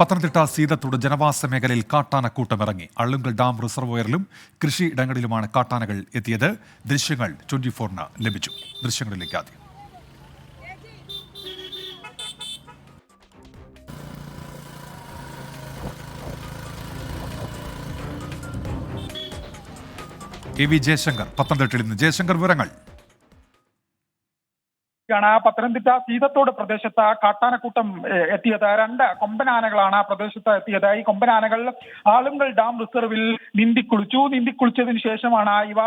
പത്തനംതിട്ട സീതത്തോട് ജനവാസ മേഖലയിൽ കാട്ടാനക്കൂട്ടം ഇറങ്ങി. അള്ളുങ്കൽ ഡാം റിസർവോയറിലും കൃഷിയിടങ്ങളിലുമാണ് കാട്ടാനകൾ എത്തിയത്. ദൃശ്യങ്ങൾ 24-ന് ലഭിച്ചു. ദൃശ്യങ്ങളിലേക്ക് ആദ്യം. KV ജയശങ്കർ പത്തനംതിട്ടയിൽ നിന്ന്. ജയശങ്കർ, വിവരങ്ങൾ. പത്തനംതിട്ട സീതത്തോട് പ്രദേശത്ത് കാട്ടാനക്കൂട്ടം എത്തിയത്. 2 കൊമ്പനാനകളാണ് പ്രദേശത്ത് എത്തിയത്. ഈ കൊമ്പനാനകൾ ആളുങ്കൽ ഡാം റിസർവിൽ നീന്തിക്കുളിച്ചതിന് ശേഷമാണ് ഇവ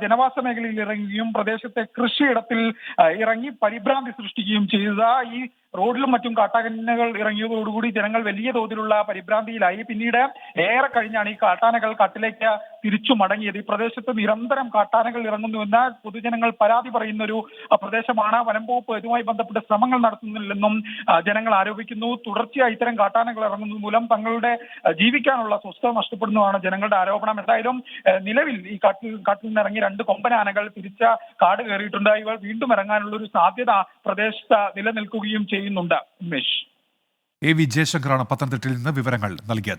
ജനവാസ മേഖലയിൽ ഇറങ്ങുകയും പ്രദേശത്തെ കൃഷിയിടത്തിൽ ഇറങ്ങി പരിഭ്രാന്തി സൃഷ്ടിക്കുകയും ചെയ്തത്. ഈ റോഡിലും മറ്റും കാട്ടാനകൾ ഇറങ്ങിയതോടുകൂടി ജനങ്ങൾ വലിയ തോതിലുള്ള പരിഭ്രാന്തിയിലായി. പിന്നീട് ഏറെ കഴിഞ്ഞാണ് ഈ കാട്ടാനകൾ കാട്ടിലേക്ക് തിരിച്ചു മടങ്ങിയത്. ഈ പ്രദേശത്ത് നിരന്തരം കാട്ടാനകൾ ഇറങ്ങുന്നുവെന്ന് പൊതുജനങ്ങൾ പരാതി പറയുന്ന ഒരു പ്രദേശമാണ്. വനം വകുപ്പ് ഇതുമായി ബന്ധപ്പെട്ട് ശ്രമങ്ങൾ നടത്തുന്നില്ലെന്നും ജനങ്ങൾ ആരോപിക്കുന്നു. തുടർച്ചയായി ഇത്തരം കാട്ടാനകൾ ഇറങ്ങുന്നത് മൂലം തങ്ങളുടെ ജീവിക്കാനുള്ള സ്വസ്ഥത നഷ്ടപ്പെടുന്നതാണ് ജനങ്ങളുടെ ആരോപണം. എന്തായാലും നിലവിൽ ഈ കാട്ടിൽ നിന്ന് ഇറങ്ങി 2 കൊമ്പനാനകൾ തിരിച്ച കാട് കയറിയിട്ടുണ്ട്. ഇവർ വീണ്ടും ഇറങ്ങാനുള്ള ഒരു സാധ്യത പ്രദേശത്ത് നിലനിൽക്കുകയും ചെയ്യുന്നുണ്ട്. ഉമേഷ്. KV ജയശങ്കറാണ് പത്തനംതിട്ടയിൽ നിന്ന് വിവരങ്ങൾ നൽകിയത്.